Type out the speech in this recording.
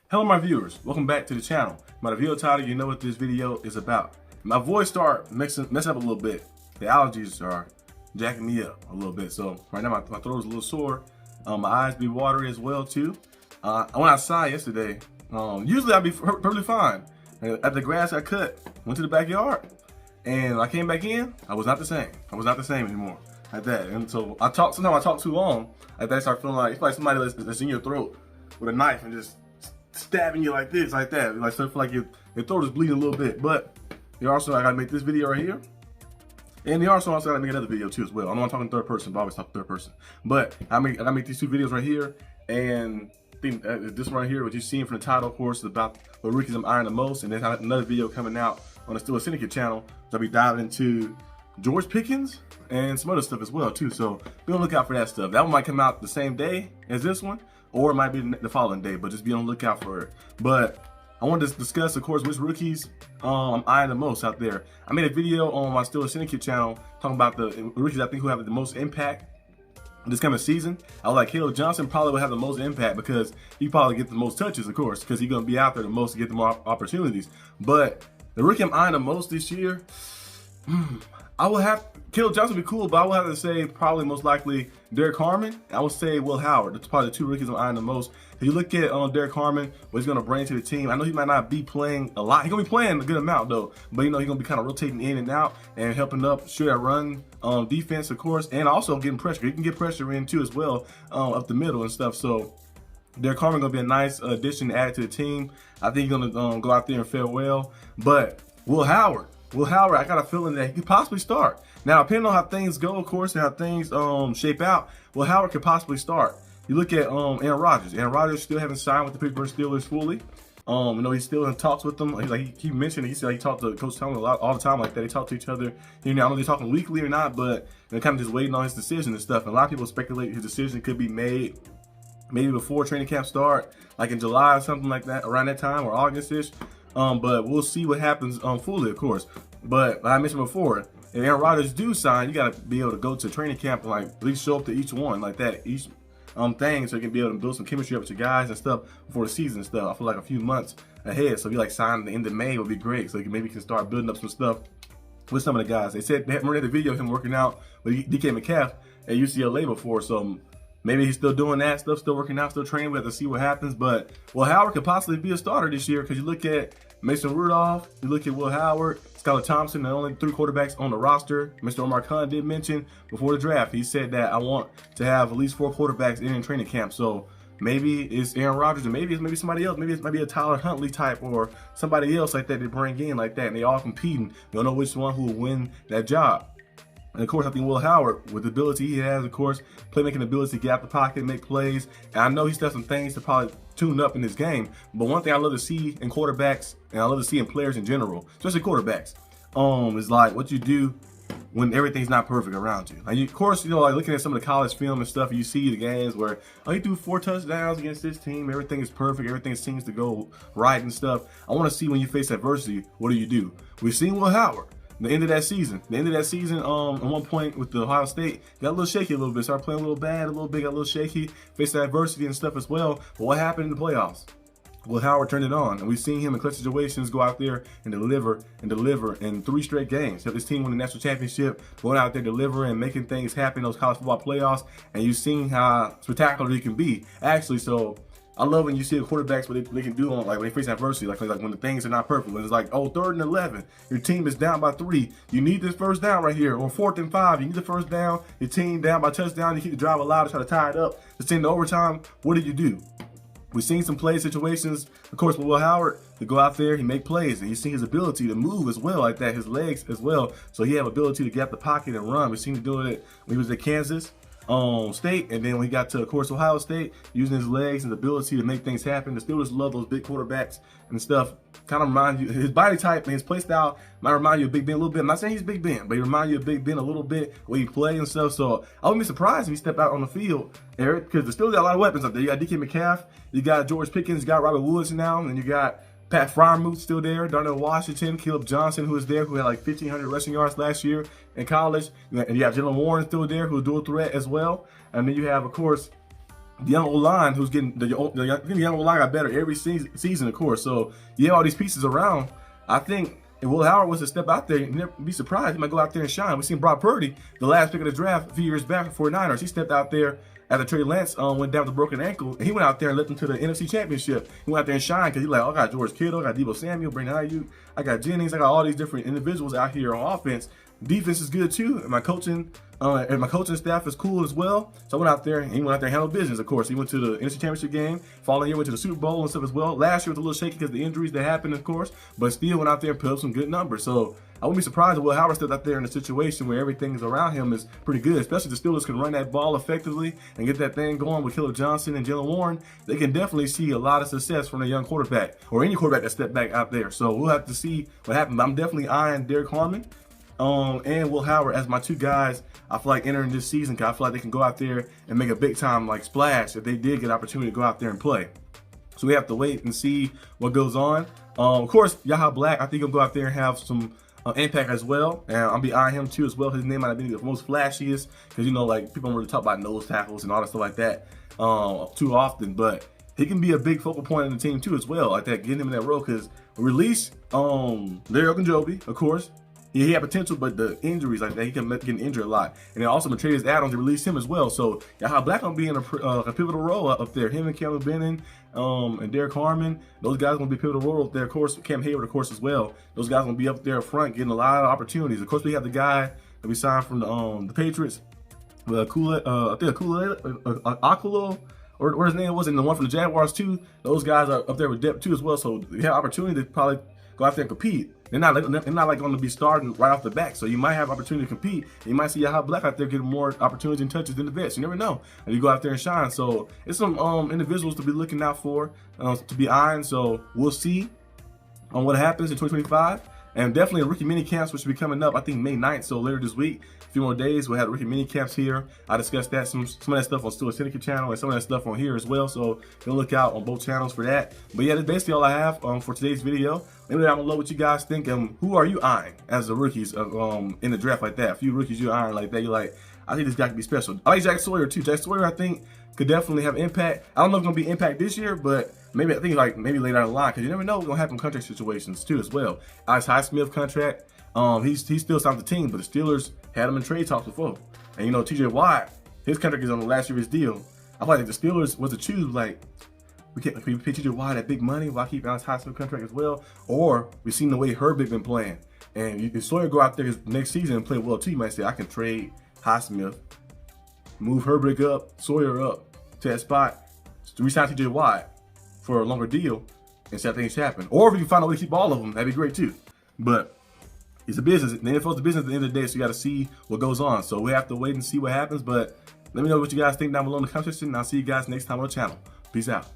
Hello my viewers, welcome back to the channel. By the video title, you know what this video is about. My voice start messing up a little bit. The allergies are jacking me up a little bit. So right now my throat is a little sore. My eyes be watery as well too. I went outside yesterday. Usually I'd be perfectly fine. At the grass I cut, went to the backyard, and I came back in, I was not the same. I was not the same anymore. Like that. And so sometimes I talk too long, like that I start feeling like it's like somebody that's in your throat with a knife and just stabbing you like this, like that. Like, so I feel like your throat is bleeding a little bit. But you also, I gotta make this video right here. And you also gotta make another video too as well. I know I'm talking third person, but I always talk third person. But I gotta make these two videos right here. And I think this one right here, what you're seeing from the title, of course, is about what rookies I'm eyeing the most. And then I have another video coming out on the Steelers Syndicate channel. So I'll be diving into George Pickens and some other stuff as well too. So be on the lookout for that stuff. That one might come out the same day as this one, or it might be the following day, but just be on the lookout for it. But I wanted to discuss, of course, which rookies I'm eyeing the most out there. I made a video on my Steelers Syndicate channel talking about the rookies I think who have the most impact this coming season. I was like, Caleb Johnson probably will have the most impact because he probably get the most touches, of course, because he's going to be out there the most to get the more opportunities. But the rookie I'm eyeing the most this year, I will have Caleb Johnson be cool, but I will have to say probably most likely Derek Harmon. I would say Will Howard. That's probably the two rookies I'm eyeing the most. If you look at Derek Harmon, what he's going to bring to the team, I know he might not be playing a lot. He's going to be playing a good amount though, but you know he's going to be kind of rotating in and out and helping up sure that run defense, of course, and also getting pressure. He can get pressure in too as well up the middle and stuff. So Derek Harmon going to be a nice addition to add to the team. I think he's going to go out there and fare well. But Will Howard, I got a feeling that he could possibly start. Now, depending on how things go, of course, and how things shape out, Will Howard could possibly start. You look at Aaron Rodgers. Aaron Rodgers still haven't signed with the Pittsburgh Steelers fully. You know, he's still in talks with them. He mentioned, he said he talked to Coach Tomlin all the time like that. They talk to each other. You know, I don't know if they're talking weekly or not, but they're kind of just waiting on his decision and stuff. And a lot of people speculate his decision could be made maybe before training camp start, like in July or something like that, around that time, or August-ish. But we'll see what happens fully, of course. But like I mentioned before, if Aaron Rodgers do sign, you got to be able to go to training camp and like at least show up to each one like that, each thing, so you can be able to build some chemistry up with your guys and stuff before the season and stuff. I feel like a few months ahead. So if you like sign at the end of May would be great. So you can maybe start building up some stuff with some of the guys. They said, remember the video of him working out with DK Metcalf at UCLA before. So maybe he's still doing that stuff, still working out, still training. We have to see what happens. But Will Howard could possibly be a starter this year because you look at Mason Rudolph, you look at Will Howard, Skylar Thompson, the only three quarterbacks on the roster. Mr. Omar Khan did mention before the draft, he said that I want to have at least 4 quarterbacks in training camp. So maybe it's Aaron Rodgers, and maybe it's somebody else. Maybe it might be a Tyler Huntley type or somebody else like that they bring in like that, and they all competing. You don't know which one who will win that job. And of course, I think Will Howard, with the ability he has, of course, playmaking ability to get out the pocket, make plays. And I know he still has some things to probably tune up in this game. But one thing I love to see in quarterbacks, and I love to see in players in general, especially quarterbacks, is like what you do when everything's not perfect around you. Like, of course, you know, like looking at some of the college film and stuff, you see the games where, oh, he threw 4 touchdowns against this team. Everything is perfect. Everything seems to go right and stuff. I want to see when you face adversity, what do? We've seen Will Howard. The end of that season, at one point with the Ohio State, got a little shaky a little bit, started playing a little bad, a little bit, got a little shaky, faced adversity and stuff as well. But what happened in the playoffs? Will Howard turned it on, and we've seen him in clutch situations go out there and deliver in 3 straight games. Have this team win the national championship, going out there delivering and making things happen in those college football playoffs, and you've seen how spectacular he can be. Actually, so I love when you see the quarterbacks what they can do on like when they face adversity, like when the things are not perfect. When it's like, oh, 3rd and 11, your team is down by 3. You need this first down right here, or 4th and 5. You need the first down. Your team down by touchdown. You keep the drive alive to try to tie it up. It's in the overtime. What do? We've seen some play situations, of course, with Will Howard to go out there, he make plays, and you see his ability to move as well, like that, his legs as well. So he have ability to get out the pocket and run. We've seen him doing it when he was at Kansas State, and then when he got to, of course, Ohio State, using his legs and ability to make things happen. The Steelers love those big quarterbacks and stuff. Kind of remind you, his body type and his play style might remind you of Big Ben a little bit. I'm not saying he's Big Ben, but he reminds you of Big Ben a little bit when he play and stuff. So I wouldn't be surprised if he stepped out on the field, Eric, because the Steelers got a lot of weapons up there. You got DK Metcalf, you got George Pickens, you got Robert Woods now, and you got Pat Freiermuth still there, Darnell Washington, Caleb Johnson, who is there, who had like 1,500 rushing yards last year in college. And you have Jalen Warren still there, who's a dual threat as well. And then you have, of course, the young O-line who's getting the young O-line got better every season, of course. So you have all these pieces around. I think if Will Howard was to step out there, you'd never be surprised. He might go out there and shine. We've seen Brock Purdy, the last pick of the draft a few years back for 49ers. He stepped out there after Trey Lance went down with a broken ankle, and he went out there and led them to the NFC Championship. He went out there and shined because he's like, oh, I got George Kittle, I got Deebo Samuel, Brandon Ayuk, I got Jennings, I got all these different individuals out here on offense. Defense is good too, and my coaching staff is cool as well. So I went out there and he went out there and handled business. Of course, he went to the NFC Championship game. Following year, went to the Super Bowl and stuff as well. Last year was a little shaky because of the injuries that happened, of course, but still went out there and put up some good numbers. So I wouldn't be surprised if Will Howard stepped out there in a situation where everything is around him is pretty good, especially if the Steelers can run that ball effectively and get that thing going with Caleb Johnson and Jalen Warren. They can definitely see a lot of success from a young quarterback or any quarterback that stepped back out there. So we'll have to see what happens. I'm definitely eyeing Derek Harmon and Will Howard as my two guys. I feel like entering this season, because I feel like they can go out there and make a big time like splash if they did get an opportunity to go out there and play. So we have to wait and see what goes on. Of course, Yaha Black, I think he'll go out there and have some impact as well, and I'll be eyeing him too as well. His name might not be the most flashiest, because you know, like, people don't really talk about nose tackles and all that stuff like that too often, but he can be a big focal point in the team too as well, like that, getting him in that role. Because release Larry Ogunjobi, of course. He had potential, but the injuries like that, he can get injured a lot. And then also Matreus Adams, to release him as well. So Yaha Black gonna be in a pivotal role up there. Him and Cameron Benning and Derek Harmon, those guys gonna be pivotal role up there. Of course, Cam Hayward, of course, as well. Those guys gonna be up there up front, getting a lot of opportunities. Of course, we have the guy that we signed from the Patriots, Akulo, or what his name was, and the one from the Jaguars too. Those guys are up there with depth too as well. So they have opportunity to probably go out there and compete. They're not like going to be starting right off the back. So you might have opportunity to compete. And you might see Yaha Black out there getting more opportunities and touches than the vets. You never know. And you go out there and shine. So it's some individuals to be looking out for, to be eyeing. So we'll see on what happens in 2025. And definitely rookie mini camps, which will be coming up, I think May 9th. So later this week, a few more days, we'll have rookie mini camps here. I discussed that, some of that stuff on Steelers Syndicate channel and some of that stuff on here as well. So you'll look out on both channels for that. But yeah, that's basically all I have for today's video. Let me know down below what you guys think. Who are you eyeing as the rookies in the draft like that? A few rookies you're eyeing like that. You're like, I think this guy could be special. I like Jack Sawyer too. Jack Sawyer, I think, could definitely have impact. I don't know if it's gonna be impact this year, but maybe I think maybe later down the line, because you never know what's gonna happen in contract situations too as well. Alex Highsmith contract, he's still signed with the team, but the Steelers had him in trade talks before. And you know, TJ Watt, his contract is on the last year of his deal. I feel like if the Steelers was to choose, like, we pay TJ Watt that big money while keeping Alex Highsmith contract as well, or we've seen the way Herbig been playing. And you can Sawyer go out there next season and play well too. You might say, I can trade Highsmith, move Herbig up, Sawyer up to that spot, re-sign TJ Watt for a longer deal and see how things happen. Or if you can find a way to keep all of them, that'd be great too. But it's a business. The NFL's a business at the end of the day, so you got to see what goes on. So we have to wait and see what happens. But let me know what you guys think down below in the comment section, and I'll see you guys next time on the channel. Peace out.